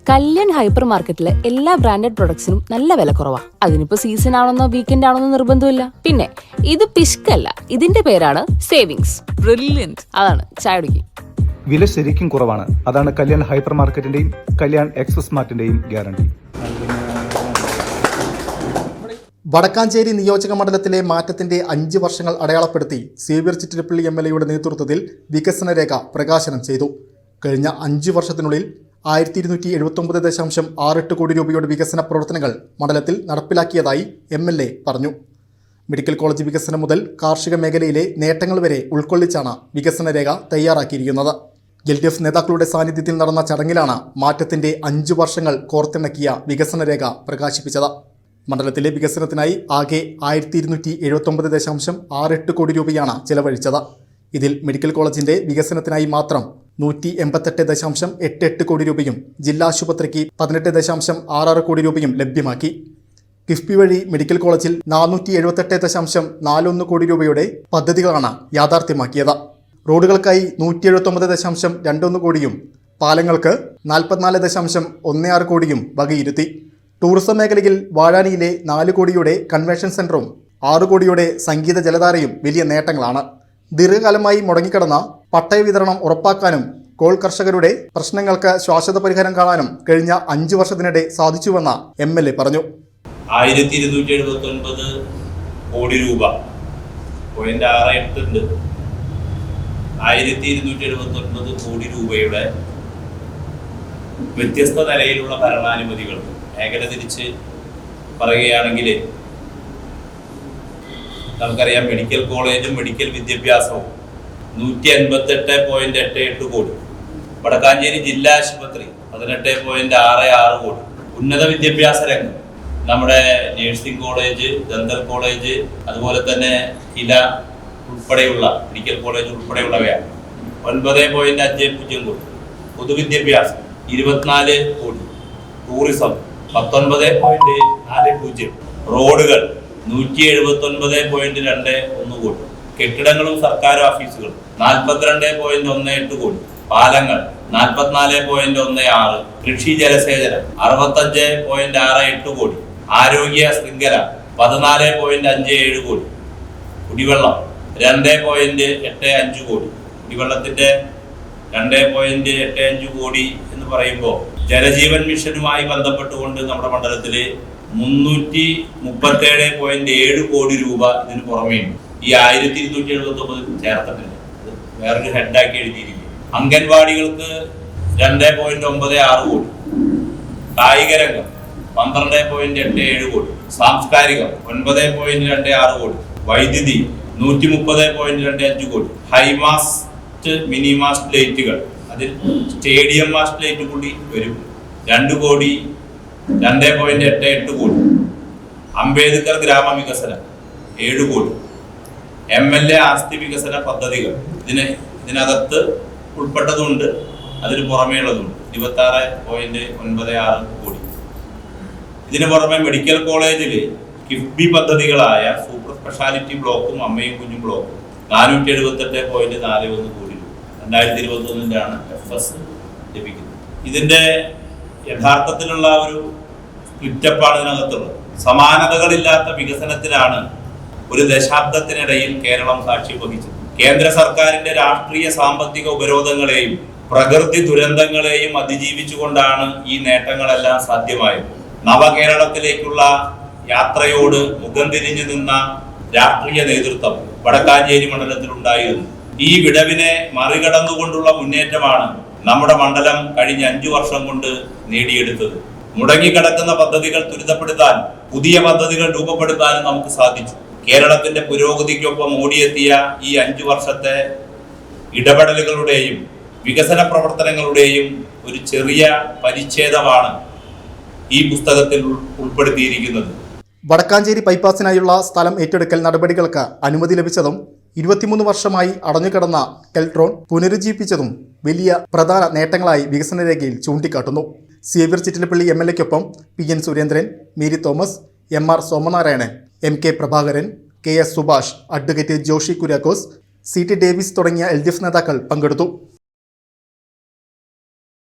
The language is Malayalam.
കല്യാൺ ഹൈപ്പർ മാർക്കറ്റിലെ എല്ലാ ബ്രാൻഡഡ് പ്രൊഡക്ട്സിനും നല്ല വില കുറവാ. അതിനിപ്പോ സീസൺ ആണെന്നോ വീക്കെൻഡ് ആണെന്നോ നിർബന്ധമില്ല. പിന്നെ ഇത് പിഷ്കല്ല, ഇതിന്റെ പേരാണ് സേവിങ്സ്. ബ്രില്യന്റ്. അതാണ് ചായ കുടിക്കും. വില ശരിക്കും കുറവാണ്. അതാണ് കല്യാൺ ഹൈപ്പർ മാർക്കറ്റിന്റെയും കല്യാൺ എക്സ്പ്രസ് മാർട്ടിന്റെയും ഗ്യാരണ്ടി. വടക്കാഞ്ചേരി നിയോജക മണ്ഡലത്തിലെ മാറ്റത്തിന്റെ 5 വർഷങ്ങൾ അടയാളപ്പെടുത്തി സേവ്യർ ചിറ്റിലപ്പള്ളി MLA യുടെ നേതൃത്വത്തിൽ വികസന രേഖ പ്രകാശനം ചെയ്തു. കഴിഞ്ഞ 5 വർഷത്തിനുള്ളിൽ 1279.68 കോടി രൂപയുടെ വികസന പ്രവർത്തനങ്ങൾ മണ്ഡലത്തിൽ നടപ്പിലാക്കിയതായി MLA പറഞ്ഞു. മെഡിക്കൽ കോളേജ് വികസനം മുതൽ കാർഷിക മേഖലയിലെ നേട്ടങ്ങൾ വരെ ഉൾക്കൊള്ളിച്ചാണ് വികസന രേഖ തയ്യാറാക്കിയിരിക്കുന്നത്. LDF നേതാക്കളുടെ സാന്നിധ്യത്തിൽ നടന്ന ചടങ്ങിലാണ് മാറ്റത്തിന്റെ 5 വർഷങ്ങൾ കോർത്തിണക്കിയ വികസന രേഖ പ്രകാശിപ്പിച്ചത്. മണ്ഡലത്തിലെ വികസനത്തിനായി ആകെ 1279.68 കോടി രൂപയാണ് ചെലവഴിച്ചത്. ഇതിൽ മെഡിക്കൽ കോളേജിന്റെ വികസനത്തിനായി മാത്രം 188.88 കോടി രൂപയും ജില്ലാ ആശുപത്രിക്ക് 18.66 കോടി രൂപയും ലഭ്യമാക്കി. കിഫ്ബി വഴി മെഡിക്കൽ കോളേജിൽ 478.41 കോടി രൂപയുടെ പദ്ധതികളാണ് യാഥാർത്ഥ്യമാക്കിയത്. റോഡുകൾക്കായി 179.21 കോടിയും പാലങ്ങൾക്ക് 44.16 കോടിയും വകയിരുത്തി. ടൂറിസം മേഖലയിൽ വാഴാനിയിലെ 4 കോടിയുടെ കൺവെൻഷൻ സെന്ററും 6 കോടിയുടെ സംഗീത ജലധാരയും വലിയ നേട്ടങ്ങളാണ്. ദീർഘകാലമായി മുടങ്ങിക്കിടന്ന പട്ടയ വിതരണം ഉറപ്പാക്കാനും കോൾ കർഷകരുടെ പ്രശ്നങ്ങൾക്ക് ശാശ്വത പരിഹാരം കാണാനും കഴിഞ്ഞ 5 വർഷത്തിനിടെ സാധിച്ചുവെന്ന് MLA പറഞ്ഞു. 1279 കോടി രൂപ 0.68 ഉണ്ട്. 1279 കോടി രൂപയുടെ വ്യത്യസ്ത നിലയിലുള്ള ഭരണാനുമതികൾ മേഖല തിരിച്ച് പറയുകയാണെങ്കിൽ നമുക്കറിയാം, മെഡിക്കൽ കോളേജും മെഡിക്കൽ വിദ്യാഭ്യാസവും 158.88 കോടി. വടക്കാഞ്ചേരി ജില്ലാ ആശുപത്രി 18.66 കോടി. ഉന്നത വിദ്യാഭ്യാസ രംഗം നമ്മുടെ നഴ്സിംഗ് കോളേജ്, ദന്തൽ കോളേജ്, അതുപോലെ തന്നെ കില ഉൾപ്പെടെയുള്ള മെഡിക്കൽ കോളേജ് ഉൾപ്പെടെയുള്ളവയാണ് 9.50 കോടി. പൊതുവിദ്യാഭ്യാസം 24 കോടി. ടൂറിസം 19.40. റോഡുകൾ 179.21 കോടി. കെട്ടിടങ്ങളും സർക്കാർ ഓഫീസുകളും 42.18 കോടി. പാലങ്ങൾ 44.16. കൃഷി ജലസേചനം 65.68 കോടി. ആരോഗ്യ ശൃംഖല 14.57 കോടി. കുടിവെള്ളം 2.85 കോടി. കുടിവെള്ളത്തിന്റെ 2.85 കോടി എന്ന് പറയുമ്പോൾ ജലജീവൻ മിഷനുമായി ബന്ധപ്പെട്ടുകൊണ്ട് നമ്മുടെ മണ്ഡലത്തില് 337.7 കോടി രൂപ ഇതിന് പുറമേയുണ്ട്. ഈ 1279 ചേർത്തിട്ടില്ല, വേറൊരു ഹെഡാക്കി എഴുതിയിരിക്കും. അംഗൻവാടികൾക്ക് 2.96 കോടി. കായിക രംഗം 12.87 കോടി. സാംസ്കാരികം 9.26 കോടി. വൈദ്യുതി 130.25 കോടി. ഹൈമാസ്റ്റ് മിനിമാസ്റ്റ് ലൈറ്റുകൾ, അതിൽ സ്റ്റേഡിയം മാസ്റ്റ് ലൈറ്റ് കൂടി വരും, 2 കോടി 2.88 കോടി. അംബേദ്കർ ഗ്രാമവികസനം 7 കോടി. MLA ആസ്തി വികസന പദ്ധതികൾ ഇതിനകത്ത് ഉൾപ്പെട്ടതുണ്ട്, അതിന് പുറമേയുള്ളതുണ്ട് 26.96 കോടി. ഇതിന് പുറമെ മെഡിക്കൽ കോളേജിൽ കിഫ്ബി പദ്ധതികളായ സൂപ്പർ സ്പെഷ്യാലിറ്റി ബ്ലോക്കും അമ്മയും കുഞ്ഞും ബ്ലോക്കും 478.41 കോടി. 2021 FS ലഭിക്കുന്നത്. ഇതിന്റെ യഥാർത്ഥത്തിലുള്ള ഒരു സ്പ്ലിറ്റപ്പാണ് ഇതിനകത്തുള്ളത്. സമാനതകളില്ലാത്ത വികസനത്തിനാണ് ഒരു ദശാബ്ദത്തിനിടയിൽ കേരളം സാക്ഷ്യം വഹിച്ചത്. കേന്ദ്ര സർക്കാരിന്റെ രാഷ്ട്രീയ സാമ്പത്തിക ഉപരോധങ്ങളെയും പ്രകൃതി ദുരന്തങ്ങളെയും അതിജീവിച്ചുകൊണ്ടാണ് ഈ നേട്ടങ്ങളെല്ലാം സാധ്യമായത്. നവകേരളത്തിലേക്കുള്ള യാത്രയോട് മുഖം തിരിഞ്ഞു നിന്ന രാഷ്ട്രീയ നേതൃത്വം വടക്കാഞ്ചേരി മണ്ഡലത്തിലുണ്ടായിരുന്നു. ഈ വിടവിനെ മറികടന്നുകൊണ്ടുള്ള മുന്നേറ്റമാണ് നമ്മുടെ മണ്ഡലം കഴിഞ്ഞ 5 വർഷം കൊണ്ട് നേടിയെടുത്തത്. മുടങ്ങിക്കിടക്കുന്ന പദ്ധതികൾ ത്വരിതപ്പെടുത്താൻ, പുതിയ പദ്ധതികൾ രൂപപ്പെടുത്താനും നമുക്ക് സാധിച്ചു. കേരളത്തിന്റെ പുരോഗതിക്കൊപ്പം ഓടിയെത്തിയ ഈ 5 വർഷത്തെ ഇടപെടലുകളുടെയും വികസന പ്രവർത്തനങ്ങളുടെയും ഒരു ചെറിയ പരിച്ഛേദമാണ് ഈ പുസ്തകത്തിൽ ഉൾപ്പെടുത്തിയിരിക്കുന്നത്. വടക്കാഞ്ചേരി ബൈപ്പാസിനായുള്ള സ്ഥലം ഏറ്റെടുക്കൽ നടപടികൾക്ക് അനുമതി ലഭിച്ചതും 23 വർഷമായി അടഞ്ഞുകിടന്ന കെൽട്രോൺ പുനരുജ്ജീവിപ്പിച്ചതും വലിയ പ്രധാന നേട്ടങ്ങളായി വികസന രേഖയിൽ ചൂണ്ടിക്കാട്ടുന്നു. സേവ്യർ ചിറ്റിലപ്പള്ളി MLAയ്ക്കൊപ്പം PN Surendran, Mary Thomas, MR Somanarayanan, MK Prabhakaran, KS Subhash, advocate Joshi Kuriakose, CT Davis തുടങ്ങിയ LDF നേതാക്കൾ പങ്കെടുത്തു.